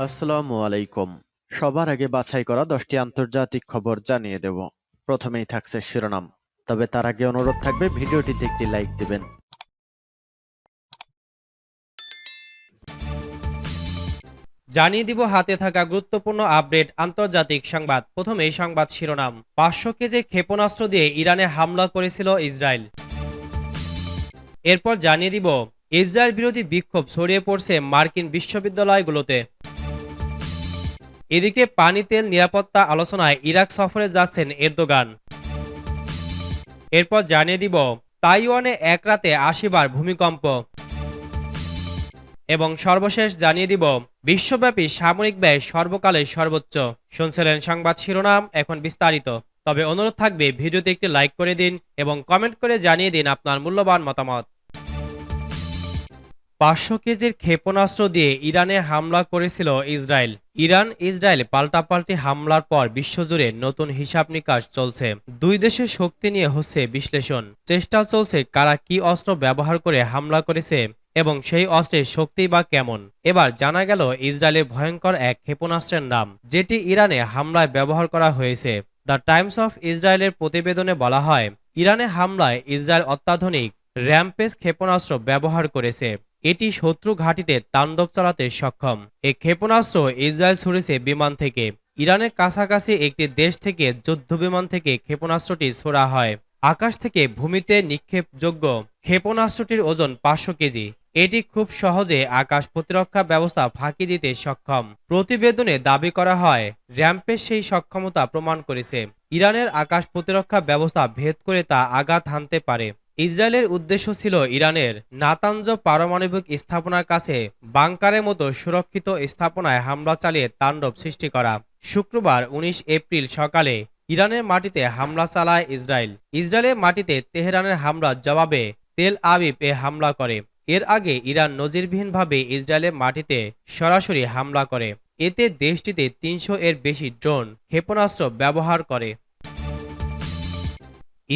আসসালামু আলাইকুম। সবার আগে বাছাই করা 10টি আন্তর্জাতিক খবর জানিয়ে দেব। প্রথমেই থাকছে শিরোনাম। তবে তার আগে অনুরোধ থাকবে ভিডিওটিতে একটি লাইক দিবেন। জানিয়ে দিব হাতে থাকা গুরুত্বপূর্ণ আপডেট আন্তর্জাতিক সংবাদ। প্রথমেই সংবাদ শিরোনাম। 500 কেজির ক্ষেপণাস্ত্র দিয়ে ইরানে হামলা করেছিল ইসরায়েল। এরপর জানিয়ে দিব ইসরায়েল বিরোধী বিক্ষোভ ছড়িয়ে পড়ছে মার্কিন বিশ্ববিদ্যালয়গুলোতে। এদিকে পানি তেল নিরাপত্তা আলোচনায় ইরাক সফরে যাচ্ছেন এরদোগান। এরপর জানিয়ে দিব তাইওয়ানে এক রাতে 80 বার ভূমিকম্প। এবং সর্বশেষ জানিয়ে দিব বিশ্বব্যাপী সামরিক ব্যয় সর্বকালের সর্বোচ্চ। শুনছিলেন সংবাদ শিরোনাম, এখন বিস্তারিত। তবে অনুরোধ থাকবে ভিডিওতে একটি লাইক করে দিন এবং কমেন্ট করে জানিয়ে দিন আপনার মূল্যবান মতামত। 500 কেজির ক্ষেপণাস্ত্র দিয়ে ইরানে হামলা করেছিল ইসরায়েল। ইসরায়েল পাল্টাপাল্টি হামলার পর বিশ্বজুড়ে নতুন হিসাব নিকাশ চলছে। দুই দেশের শক্তি নিয়ে হচ্ছে বিশ্লেষণ। চেষ্টা চলছে কারা কি অস্ত্র ব্যবহার করে হামলা করেছে এবং সেই অস্ত্রের শক্তি বা কেমন। এবার জানা গেল ইসরায়েলের ভয়ঙ্কর এক ক্ষেপণাস্ত্রের নাম, যেটি ইরানে হামলায় ব্যবহার করা হয়েছে। দ্য টাইমস অফ ইসরায়েলের প্রতিবেদনে বলা হয়, ইরানে হামলায় ইসরায়েল অত্যাধুনিক র্যাম্পেজ ক্ষেপণাস্ত্র ব্যবহার করেছে। এটি শত্রু ঘাঁটিতে তাণ্ডব চালাতে সক্ষম। এই ক্ষেপণাস্ত্র ইসরায়েল ছুড়েছে বিমান থেকে। ইরানের কাছাকাছি একটি দেশ থেকে যুদ্ধবিমান থেকে ক্ষেপণাস্ত্রটি ছোড়া হয়। আকাশ থেকে ভূমিতে নিক্ষেপযোগ্য ক্ষেপণাস্ত্রটির ওজন 500 কেজি। এটি খুব সহজে আকাশ প্রতিরক্ষা ব্যবস্থা ফাঁকি দিতে সক্ষম। প্রতিবেদনে দাবি করা হয়, র্যাম্পের সেই সক্ষমতা প্রমাণ করেছে ইরানের আকাশ প্রতিরক্ষা ব্যবস্থা ভেদ করে তা আঘাত হানতে পারে। ইসরায়েলের উদ্দেশ্য ছিল ইরানের নাতানজ পারমাণবিক স্থাপনার কাছে বাংকারের মতো সুরক্ষিত স্থাপনায় হামলা চালিয়ে তাণ্ডব সৃষ্টি করা। শুক্রবার 19 এপ্রিল সকালে ইরানের মাটিতে হামলা চালায় ইসরায়েল। ইসরায়েলের মাটিতে তেহরানের হামলার জবাবে তেল আবিব এ হামলা করে। এর আগে ইরান নজিরবিহীনভাবে ইসরায়েলের মাটিতে সরাসরি হামলা করে। এতে দেশটিতে 300 এর বেশি ড্রোন ক্ষেপণাস্ত্র ব্যবহার করে।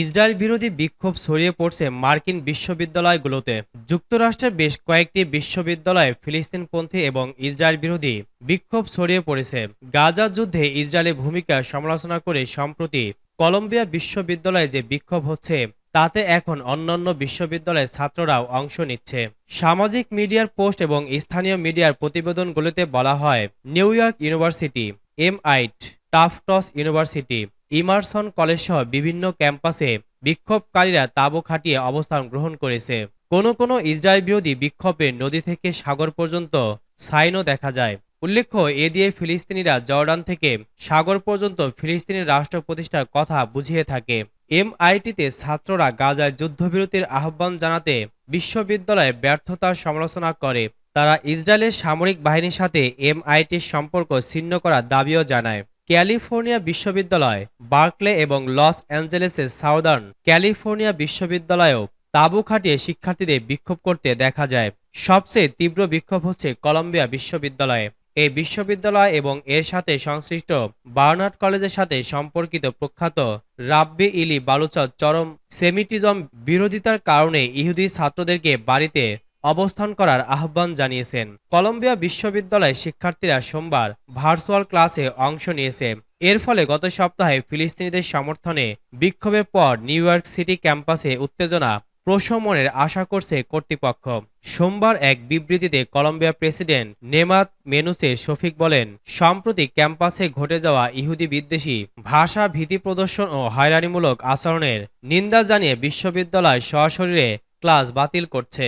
ইসরায়েল বিরোধী বিক্ষোভ ছড়িয়ে পড়ছে মার্কিন বিশ্ববিদ্যালয়গুলোতে। যুক্তরাষ্ট্রের বেশ কয়েকটি বিশ্ববিদ্যালয়ে ফিলিস্তিনপন্থী এবং ইসরায়েল বিরোধী বিক্ষোভ ছড়িয়ে পড়েছে। গাজা যুদ্ধে ইসরায়েলের ভূমিকা সমালোচনা করে সম্প্রতি কলম্বিয়া বিশ্ববিদ্যালয়ে যে বিক্ষোভ হচ্ছে, তাতে এখন অন্যান্য বিশ্ববিদ্যালয়ের ছাত্ররাও অংশ নিচ্ছে। সামাজিক মিডিয়ার পোস্ট এবং স্থানীয় মিডিয়ার প্রতিবেদনগুলোতে বলা হয়, new York university, MIT, Tufts university, Emerson college সহ বিভিন্ন ক্যাম্পাসে বিক্ষোভকারীরা তাঁবু খাটিয়ে অবস্থান গ্রহণ করেছে। কোনো ইসরায়েল বিরোধী বিক্ষোভে নদী থেকে সাগর পর্যন্ত সাইনও দেখা যায়। উল্লেখ্য, এ দিয়ে ফিলিস্তিনিরা জর্ডান থেকে সাগর পর্যন্ত ফিলিস্তিনি রাষ্ট্র প্রতিষ্ঠার কথা বুঝিয়ে থাকে। এমআইটিতে ছাত্ররা গাজায় যুদ্ধবিরতির আহ্বান জানাতে বিশ্ববিদ্যালয়ের ব্যর্থতার সমালোচনা করে। তারা ইসরায়েলের সামরিক বাহিনীর সাথে এমআইটির সম্পর্ক ছিন্ন করার দাবিও জানায়। ক্যালিফোর্নিয়া বিশ্ববিদ্যালয়, বার্কলে এবং লস অ্যাঞ্জেলেসের সাউদার্ন ক্যালিফোর্নিয়া বিশ্ববিদ্যালয়েও তাঁবু খাটিয়ে শিক্ষার্থীদের বিক্ষোভ করতে দেখা যায়। সবচেয়ে তীব্র বিক্ষোভ হচ্ছে কলম্বিয়া বিশ্ববিদ্যালয়ে। এই বিশ্ববিদ্যালয় এবং এর সাথে সংশ্লিষ্ট বার্নার্ড কলেজের সাথে সম্পর্কিত প্রখ্যাত রাব্বি ইলি বালুচা চরম সেমিটিজম বিরোধিতার কারণে ইহুদি ছাত্রদেরকে বাড়িতে অবস্থান করার আহ্বান জানিয়েছেন। কলম্বিয়া বিশ্ববিদ্যালয়ের শিক্ষার্থীরা সোমবার ভার্চুয়াল ক্লাসে অংশ নিয়েছে। এর ফলে গত সপ্তাহে ফিলিস্তিনিদের সমর্থনে বিক্ষোভের পর নিউ ইয়র্ক সিটি ক্যাম্পাসে উত্তেজনা প্রশমনের আশা করছে কর্তৃপক্ষ। সোমবার এক বিবৃতিতে কলম্বিয়ার প্রেসিডেন্ট নেমাত মেনুসে শফিক বলেন, সম্প্রতি ক্যাম্পাসে ঘটে যাওয়া ইহুদি বিদ্বেষী ভাষা, ভীতি প্রদর্শন ও হয়রানিমূলক আচরণের নিন্দা জানিয়ে বিশ্ববিদ্যালয় সশরীরে ক্লাস বাতিল করছে।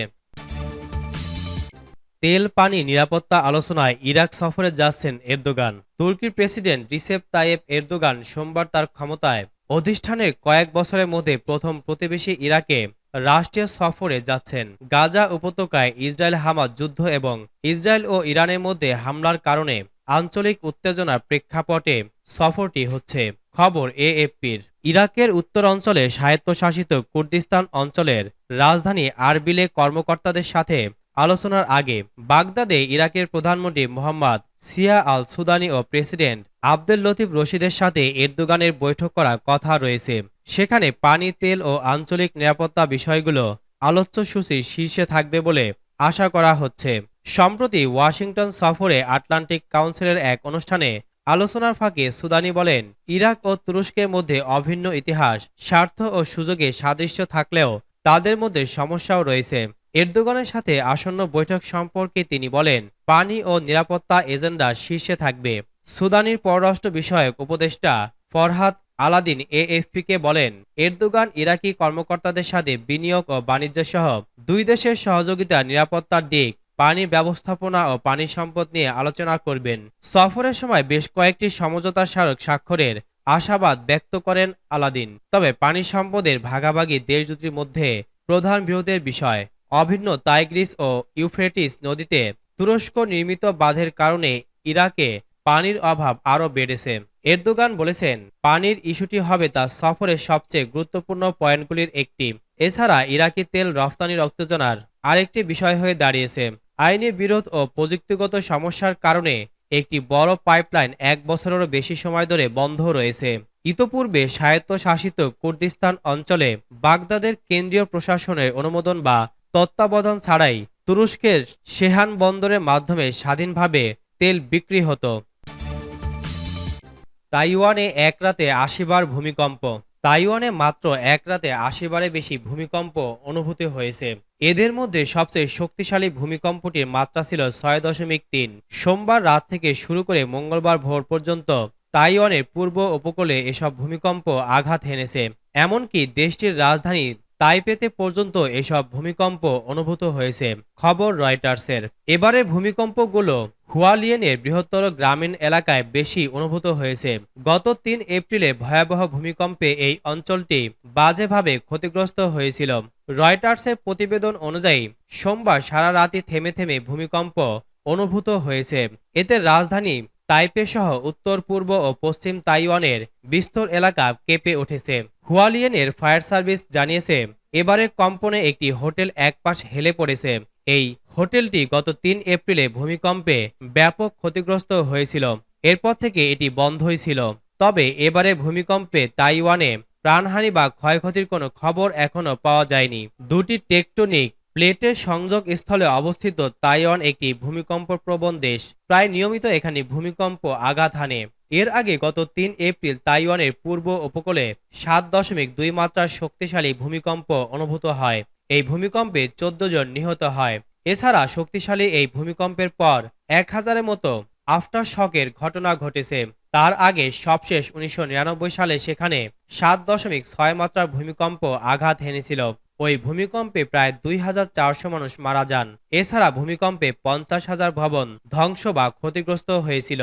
তেল পানি নিরাপত্তা আলোচনায় ইরাক সফরে যাচ্ছেন এরদোগান। তুর্কির প্রেসিডেন্ট রিসেপ তাইয়েপ এরদোগান সোমবার তার ক্ষমতায় অধিষ্ঠানের কয়েক বছরের মধ্যে প্রথম প্রতিবেশী ইরাকে রাষ্ট্রীয় সফরে যাচ্ছেন। গাজা উপত্যকায় ইসরায়েল হামাস যুদ্ধ এবং ইসরায়েল ও ইরানের মধ্যে হামলার কারণে আঞ্চলিক উত্তেজনার প্রেক্ষাপটে সফরটি হচ্ছে। খবর এএফপির। ইরাকের উত্তর অঞ্চলে স্বায়ত্তশাসিত কুর্দিস্তান অঞ্চলের রাজধানী আরবিলে কর্মকর্তাদের সাথে আলোচনার আগে বাগদাদে ইরাকের প্রধানমন্ত্রী মোহাম্মদ সিয়া আল সুদানি ও প্রেসিডেন্ট আবদেল লতিফ রশিদের সাথে এরদোগানের বৈঠক করার কথা রয়েছে। সেখানে পানি, তেল ও আঞ্চলিক নিরাপত্তা বিষয়গুলো আলোচ্য সূচির শীর্ষে থাকবে বলে আশা করা হচ্ছে। সম্প্রতি ওয়াশিংটন সফরে আটলান্টিক কাউন্সিলের এক অনুষ্ঠানে আলোচনার ফাঁকে সুদানি বলেন, ইরাক ও তুরস্কের মধ্যে অভিন্ন ইতিহাস, স্বার্থ ও সুযোগে সাদৃশ্য থাকলেও তাদের মধ্যে সমস্যাও রয়েছে। এরদোগানের সাথে আসন্ন বৈঠক সম্পর্কে তিনি বলেন, পানি ও নিরাপত্তা এজেন্ডা শীর্ষে থাকবে। সুদানির পররাষ্ট্র বিষয়ক উপদেষ্টা ফরহাদ আলাদিন এএফপিকে বলেন, এরদোগান ইরাকি কর্মকর্তাদের সাথে বিনিয়োগ ও বাণিজ্য সহ দুই দেশের সহযোগিতা, নিরাপত্তার দিক, পানি ব্যবস্থাপনা ও পানি সম্পদ নিয়ে আলোচনা করবেন। সফরের সময় বেশ কয়েকটি সমঝোতা স্মারক স্বাক্ষরের আশাবাদ ব্যক্ত করেন আলাদিন। তবে পানি সম্পদের ভাগাভাগি দেশ দুটির মধ্যে প্রধান বিরোধের বিষয়। অভিন্ন তাইগ্রিস ও ইউফ্রেটিস নদীতে তুরস্ক নির্মিত বাঁধের কারণে ইরাকে পানির অভাব আরও বেড়েছে। এরদোগান বলেছেন, পানির ইস্যুটি হবে তার সফরের সবচেয়ে গুরুত্বপূর্ণ পয়েন্টগুলির একটি। এছাড়া ইরাকি তেল রফতানির উত্তেজনার আরেকটি বিষয় হয়ে দাঁড়িয়েছে। আইনি বিরোধ ও প্রযুক্তিগত সমস্যার কারণে একটি বড় পাইপলাইন 1 বছরেরও বেশি সময় ধরে বন্ধ রয়েছে। ইতোপূর্বে স্বায়ত্তশাসিত কুর্দিস্তান অঞ্চলে বাগদাদের কেন্দ্রীয় প্রশাসনের অনুমোদন বা তত্ত্বাবধান ছাড়াই তুরস্কের সেহান বন্দরের মাধ্যমে স্বাধীনভাবে তেল বিক্রি হতো। তাইওয়ানে এক রাতে ৮০ বার ভূমিকম্প। তাইওয়ানে মাত্র এক রাতে ৮০ বারের বেশি ভূমিকম্প অনুভূত হয়েছে। এদের মধ্যে সবচেয়ে শক্তিশালী ভূমিকম্পটির মাত্রা ছিল ৬.৩। সোমবার রাত থেকে শুরু করে মঙ্গলবার ভোর পর্যন্ত তাইওয়ানের পূর্ব উপকূলে এসব ভূমিকম্প আঘাত হেনেছে। এমনকি দেশটির রাজধানী তাইপেতে পর্যন্ত এসব ভূমিকম্প অনুভূত হয়েছে। খবর রয়টার্সের। এবারের ভূমিকম্পগুলো হুয়ালিয়েনের বৃহত্তর গ্রামীণ এলাকায় বেশি অনুভূত হয়েছে। গত ৩ এপ্রিলে ভয়াবহ ভূমিকম্পে এই অঞ্চলটি বাজেভাবে ক্ষতিগ্রস্ত হয়েছিল। রয়টার্সের প্রতিবেদন অনুযায়ী সোমবার সারা রাতই থেমে থেমে ভূমিকম্প অনুভূত হয়েছে। এতে রাজধানী তাইপে সহ উত্তর পূর্ব ও পশ্চিম তাইওয়ানের বিস্তর এলাকা কেঁপে উঠেছে। হুয়ালিয়েনের ফায়ার সার্ভিস জানিয়েছে, এবারের কম্পনে একটি হোটেল একপাশ হেলে পড়েছে। এই হোটেলটি গত ৩ এপ্রিলে ভূমিকম্পে ব্যাপক ক্ষতিগ্রস্ত হয়েছিল। এরপর থেকে এটি বন্ধই ছিল। তবে এবারে ভূমিকম্পে তাইওয়ানে প্রাণহানি বা ক্ষয়ক্ষতির কোনো খবর এখনও পাওয়া যায়নি। দুটি টেকটনিক প্লেটের সংযোগ স্থলে অবস্থিত তাইওয়ান একটি ভূমিকম্পপ্রবণ দেশ। প্রায় নিয়মিত এখানে ভূমিকম্প আঘাত হানে। এর আগে গত ৩ এপ্রিল তাইওয়ানের পূর্ব উপকূলে ৭.২ মাত্রার শক্তিশালী ভূমিকম্প অনুভূত হয়। এই ভূমিকম্পে ১৪ জন নিহত হয়। এছাড়া শক্তিশালী এই ভূমিকম্পের পর ১,০০০-এর মতো আফটার শকের ঘটনা ঘটেছে। তার আগে সবশেষ ১৯৯৯ সালে সেখানে ৭.৬ মাত্রার ভূমিকম্প আঘাত হেনেছিল। ওই ভূমিকম্পে প্রায় ২,৪০০ মানুষ মারা যান। এছাড়া ভূমিকম্পে ৫০,০০০ ভবন ধ্বংস বা ক্ষতিগ্রস্ত হয়েছিল।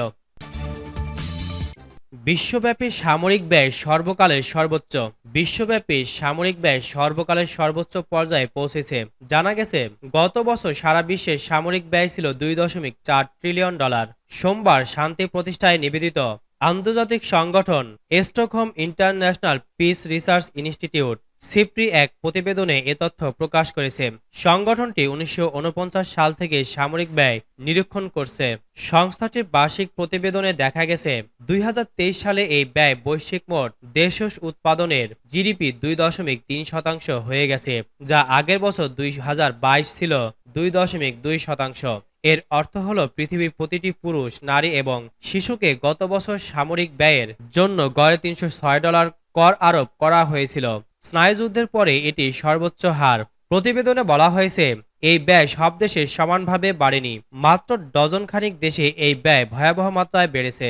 বিশ্বব্যাপী সামরিক ব্যয় সর্বকালের সর্বোচ্চ। বিশ্বব্যাপী সামরিক ব্যয় সর্বকালের সর্বোচ্চ পর্যায়ে পৌঁছেছে। জানা গেছে, গত বছর সারা বিশ্বে সামরিক ব্যয় ছিল $২.৪ ট্রিলিয়ন। সোমবার শান্তি প্রতিষ্ঠায় নিবেদিত আন্তর্জাতিক সংগঠন Stockholm international piece research institute SIPRI এক প্রতিবেদনে এ তথ্য প্রকাশ করেছে। সংগঠনটি ১৯৪৯ সাল থেকে সামরিক ব্যয় নিরীক্ষণ করছে। সংস্থাটির বার্ষিক প্রতিবেদনে দেখা গেছে, ২০২৩ সালে এই ব্যয় বৈশ্বিক মোট দেশজ উৎপাদনের জিডিপি ২.৩% হয়ে গেছে, যা আগের বছর ২০২২ ছিল ২.২%। এর অর্থ হল পৃথিবীর প্রতিটি পুরুষ, নারী এবং শিশুকে গত বছর সামরিক ব্যয়ের জন্য গড়ে $৩০৬ কর আরোপ করা হয়েছিল। স্নায়ুযুদ্ধের পরে এটি সর্বোচ্চ হার। প্রতিবেদনে বলা হয়েছে, এই ব্যয় সব দেশে সমানভাবে বাড়েনি। মাত্র ডজনখানিক দেশে এই ব্যয় ভয়াবহ মাত্রায় বেড়েছে।